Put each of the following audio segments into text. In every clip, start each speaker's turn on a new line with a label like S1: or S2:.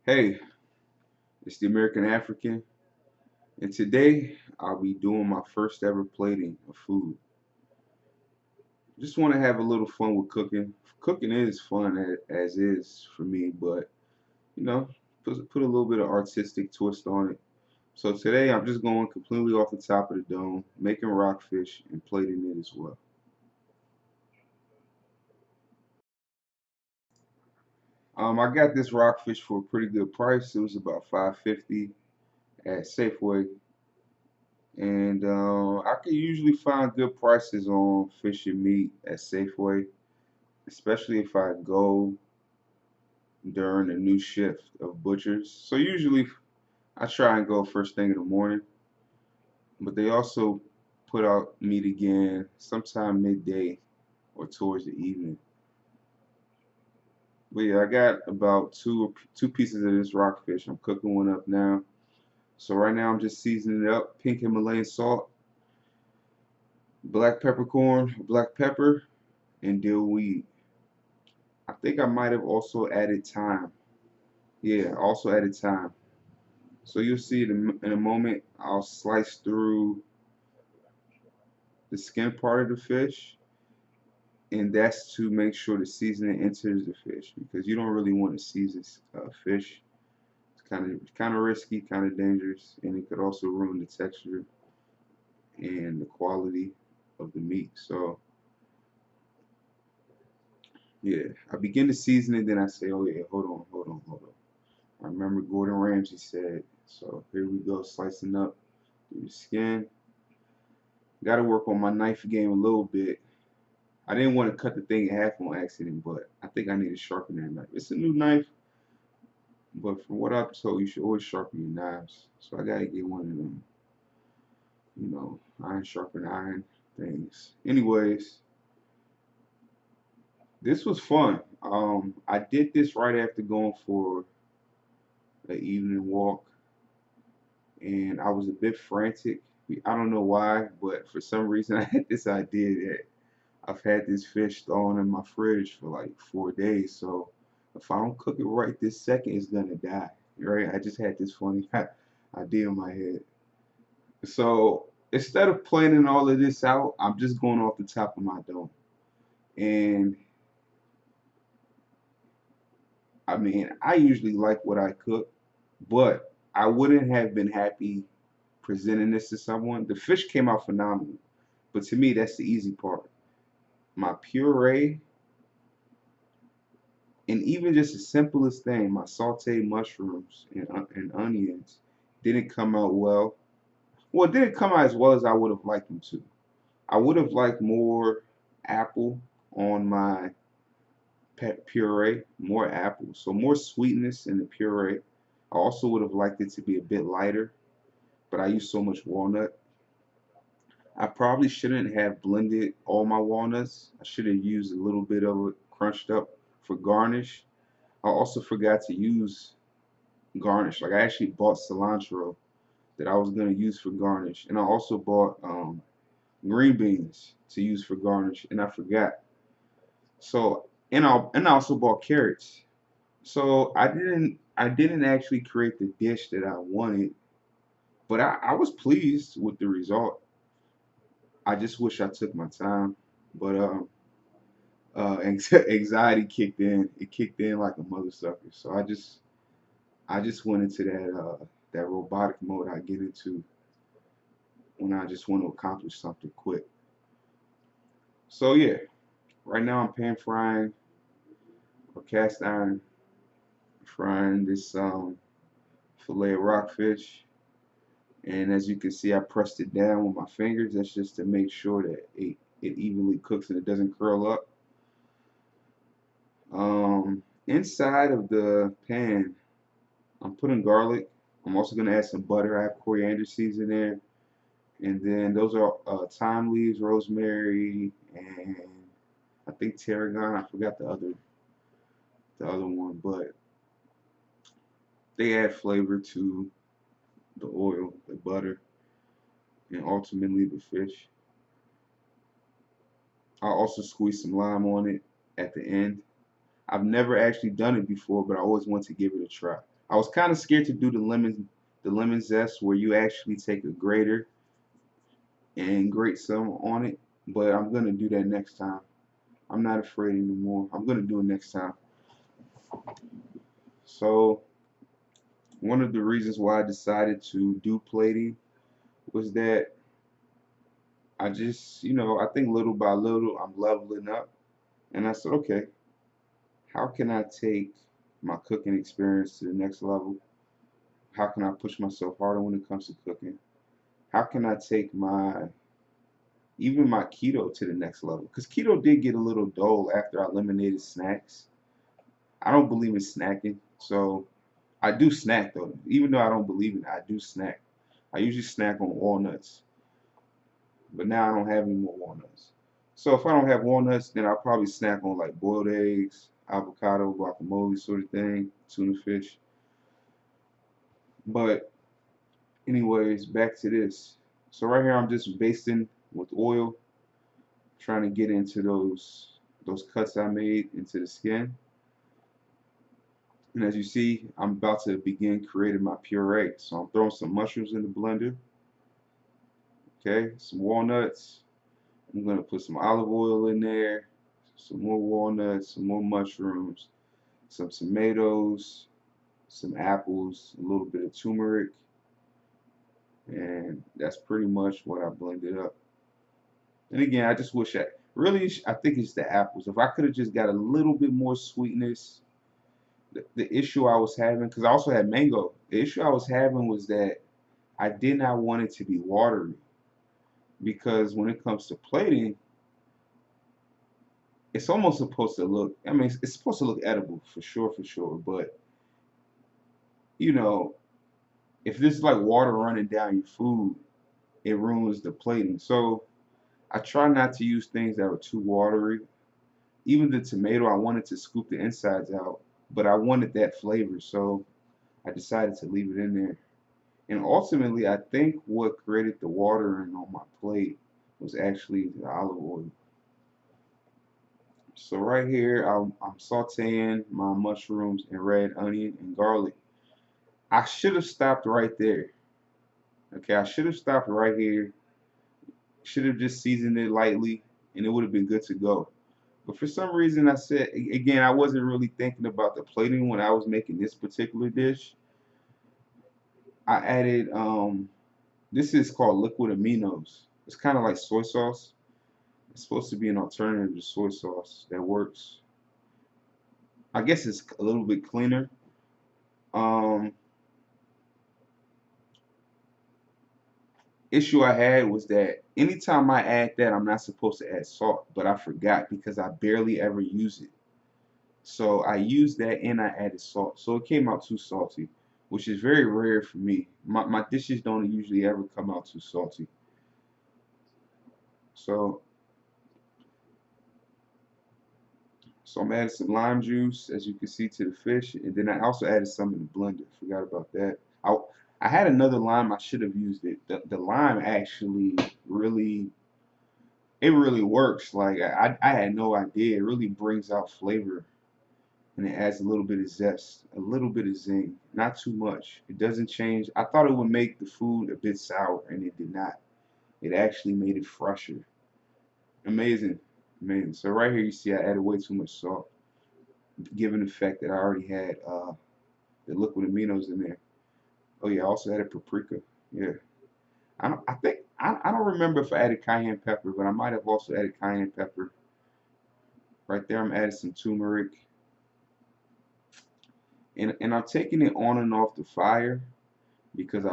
S1: Hey, it's the American African, and today I'll be doing my first ever plating of food. Just want to have a little fun with cooking. Cooking is fun as is for me, but you know, put a little bit of artistic twist on it. So today I'm just going completely off the top of the dome, making rockfish and plating it as well. I got this rockfish for a pretty good price. It was about 5.50 at Safeway. And I can usually find good prices on fish and meat at Safeway, especially if I go during the new shift of butchers. So usually I try and go first thing in the morning, but they also put out meat again sometime midday or towards the evening. But yeah, I got about two pieces of this rockfish. I'm cooking one up now. So right now I'm just seasoning it up, pink Himalayan salt, black peppercorn, black pepper, and dill weed. I think I might have also added thyme. Yeah, also added thyme. So you'll see it in a moment. I'll slice through the skin part of the fish, and that's to make sure the seasoning enters the fish because you don't really want to season fish. It's kind of risky, kind of dangerous, and it could also ruin the texture and the quality of the meat. So yeah, I begin to season it, then I say, oh yeah, hold on. I remember Gordon Ramsay said, so here we go, slicing up through the skin. Got to work on my knife game a little bit. I didn't want to cut the thing in half on accident, but I think I need to sharpen that knife. It's a new knife, but from what I've told, you should always sharpen your knives. So I got to get one of them, iron sharpen iron things. Anyways, this was fun. I did this right after going for an evening walk, and I was a bit frantic. I don't know why, but for some reason I had this idea that I've had this fish thawing in my fridge for like 4 days, so if I don't cook it right this second, it's gonna die. Right? I just had this funny idea in my head. So instead of planning all of this out, I'm just going off the top of my dome. And I mean, I usually like what I cook, but I wouldn't have been happy presenting this to someone. The fish came out phenomenal, but to me, that's the easy part. My puree and even just the simplest thing, my sauteed mushrooms and onions didn't come out well. Well, it didn't come out as well as I would have liked them to. I would have liked more apple on my puree, more apple, so more sweetness in the puree. I also would have liked it to be a bit lighter, but I used so much walnut. I probably shouldn't have blended all my walnuts. I should have used a little bit of it crunched up for garnish. I also forgot to use garnish. Like I actually bought cilantro that I was gonna use for garnish, and I also bought green beans to use for garnish, and I forgot. So and I also bought carrots. So I didn't actually create the dish that I wanted, but I was pleased with the result. I just wish I took my time, but anxiety kicked in. It kicked in like a mother sucker. So I just went into that robotic mode I get into when I just want to accomplish something quick. So yeah, right now I'm pan frying or cast iron frying this fillet of rockfish. And as you can see, I pressed it down with my fingers. That's just to make sure that it evenly cooks and it doesn't curl up. Inside of the pan, I'm putting garlic. I'm also going to add some butter. I have coriander seeds in there. And then those are thyme leaves, rosemary, and I think tarragon. I forgot the other one, but they add flavor to the oil, the butter, and ultimately the fish. I'll also squeeze some lime on it at the end. I've never actually done it before, but I always want to give it a try. I was kind of scared to do the lemon zest where you actually take a grater and grate some on it, but I'm gonna do that next time. I'm not afraid anymore. I'm gonna do it next time. So one of the reasons why I decided to do plating was that I just, I think little by little I'm leveling up, and I said, okay, how can I take my cooking experience to the next level? How can I push myself harder when it comes to cooking? How can I take even my keto to the next level? Because keto did get a little dull after I eliminated snacks. I don't believe in snacking, so I do snack though. Even though I don't believe in it, I do snack. I usually snack on walnuts, but now I don't have any more walnuts. So if I don't have walnuts, then I'll probably snack on like boiled eggs, avocado, guacamole sort of thing, tuna fish. But anyways, back to this. So right here I'm just basting with oil, trying to get into those cuts I made into the skin. And as you see, I'm about to begin creating my puree. So I'm throwing some mushrooms in the blender, okay, some walnuts. I'm gonna put some olive oil in there, some more walnuts, some more mushrooms, some tomatoes, some apples, a little bit of turmeric, and that's pretty much what I blended up. And again, I just wish I think it's the apples. If I could have just got a little bit more sweetness, the issue I was having, because I also had mango, the issue I was having was that I did not want it to be watery, because when it comes to plating, it's almost supposed to look, I mean, it's supposed to look edible for sure, but you know, if there's like water running down your food, it ruins the plating. So I try not to use things that are too watery. Even the tomato, I wanted to scoop the insides out, but I wanted that flavor, so I decided to leave it in there. And ultimately, I think what created the watering on my plate was actually the olive oil. So right here, I'm sauteing my mushrooms and red onion and garlic. I should have stopped right there. Okay, I should have stopped right here. Should have just seasoned it lightly, and it would have been good to go. But for some reason, I said, again, I wasn't really thinking about the plating when I was making this particular dish. I added, this is called liquid aminos. It's kind of like soy sauce. It's supposed to be an alternative to soy sauce that works. I guess it's a little bit cleaner. Um, Issue I had was that anytime I add that, I'm not supposed to add salt, but I forgot because I barely ever use it. So I used that and I added salt. So it came out too salty, which is very rare for me. My dishes don't usually ever come out too salty. So I'm adding some lime juice, as you can see, to the fish, and then I also added some in the blender. Forgot about that. I had another lime. I should have used it. The lime actually really works. Like I had no idea. It really brings out flavor, and it adds a little bit of zest, a little bit of zing, not too much. It doesn't change. I thought it would make the food a bit sour, and it did not. It actually made it fresher. Amazing, amazing. So right here you see I added way too much salt, given the fact that I already had the liquid aminos in there. Oh yeah, I also added paprika. Yeah, I don't remember if I added cayenne pepper, but I might have also added cayenne pepper. Right there, I'm adding some turmeric, and I'm taking it on and off the fire because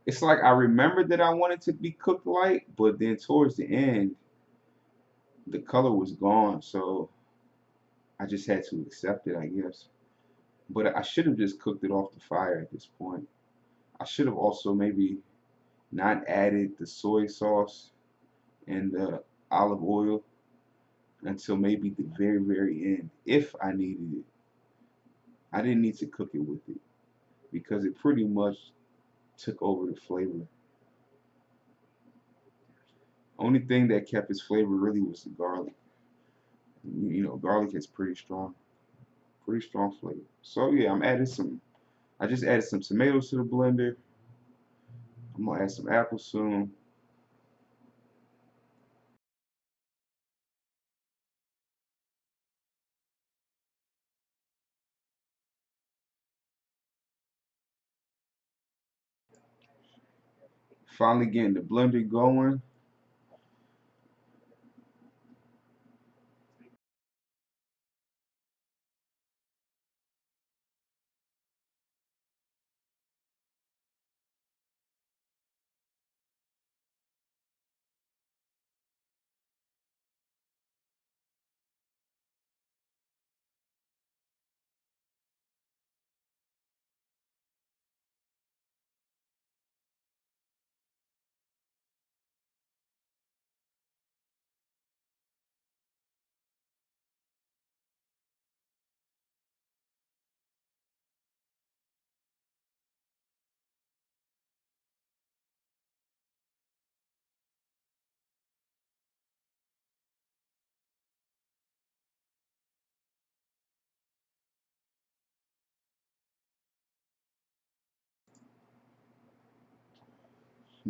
S1: it's like I remembered that I wanted to be cooked light, but then towards the end, the color was gone, so I just had to accept it, I guess. But I should have just cooked it off the fire at this point. I should have also maybe not added the soy sauce and the olive oil until maybe the very end if I needed it. I didn't need to cook it with it because it pretty much took over the flavor. Only thing that kept its flavor really was the garlic. Garlic is pretty pretty strong flavor. So yeah, I just added some tomatoes to the blender. I'm gonna add some apples soon. Finally getting the blender going.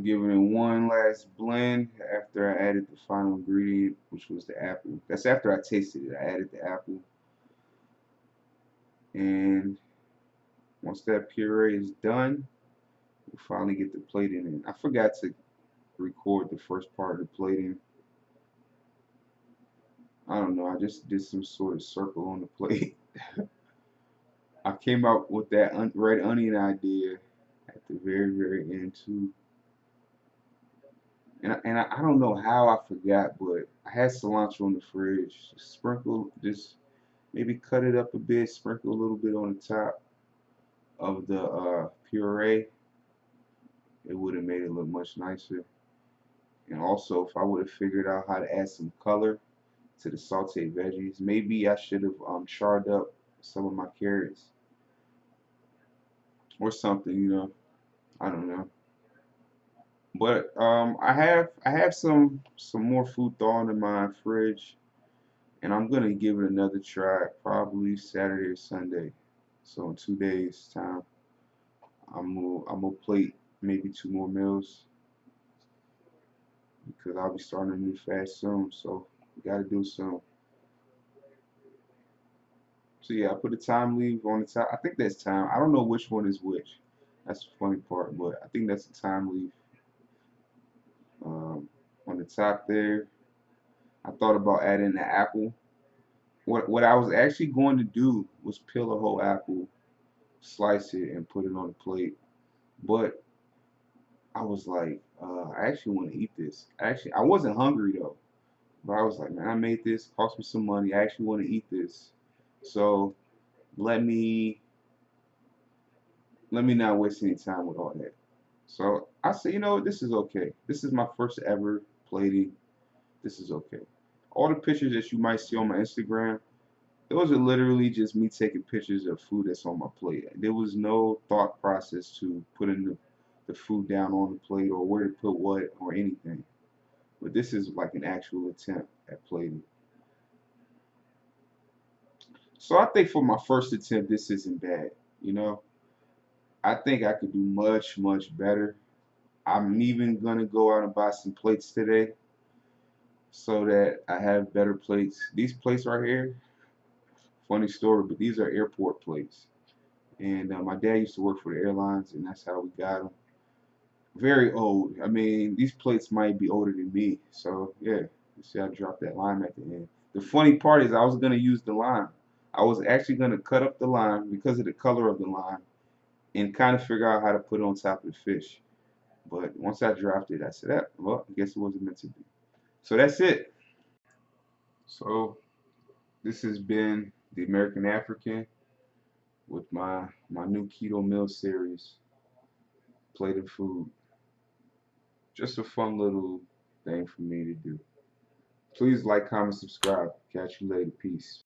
S1: Giving it one last blend after I added the final ingredient, which was the apple. That's after I tasted it. I added the apple. And once that puree is done, we'll finally get the plating in. I forgot to record the first part of the plating. I don't know. I just did some sort of circle on the plate. I came up with that red onion idea at the very, very end too. And I don't know how I forgot, but I had cilantro in the fridge. Sprinkle, just maybe cut it up a bit, sprinkle a little bit on the top of the puree. It would have made it look much nicer. And also, if I would have figured out how to add some color to the sauteed veggies, maybe I should have charred up some of my carrots or something, you know. I don't know. But I have some more food thawing in my fridge, and I'm gonna give it another try probably Saturday or Sunday. So in 2 days time, I'm gonna plate maybe two more meals because I'll be starting a new fast soon. So we gotta do some. So yeah, I put a time leave on the top. I think that's time. I don't know which one is which. That's the funny part, but I think that's the time leave um, on the top there. I thought about adding the apple. What I was actually going to do was peel a whole apple, slice it, and put it on a plate. But I was like, I actually want to eat this. Actually, I wasn't hungry though, but I was like, man, I made this, cost me some money. I actually want to eat this, so let me let me not waste any time with all that. So I said, you know what, this is okay. This is my first ever plating. This is okay. All the pictures that you might see on my Instagram, those are literally just me taking pictures of food that's on my plate. There was no thought process to putting the food down on the plate or where to put what or anything. But this is like an actual attempt at plating. So I think for my first attempt, this isn't bad. You know, I think I could do much, much better. I'm even gonna go out and buy some plates today so that I have better plates. These plates right here, funny story, but these are airport plates. And my dad used to work for the airlines, and that's how we got them. Very old. I mean, these plates might be older than me. So yeah, you see, I dropped that lime at the end. The funny part is, I was gonna use the lime. I was actually gonna cut up the lime because of the color of the lime, and kind of figure out how to put it on top of the fish. But once I dropped it, I said, ah, well, I guess it wasn't meant to be. So that's it. So this has been the American African with my new keto meal series, plated food. Just a fun little thing for me to do. Please like, comment, subscribe. Catch you later. Peace.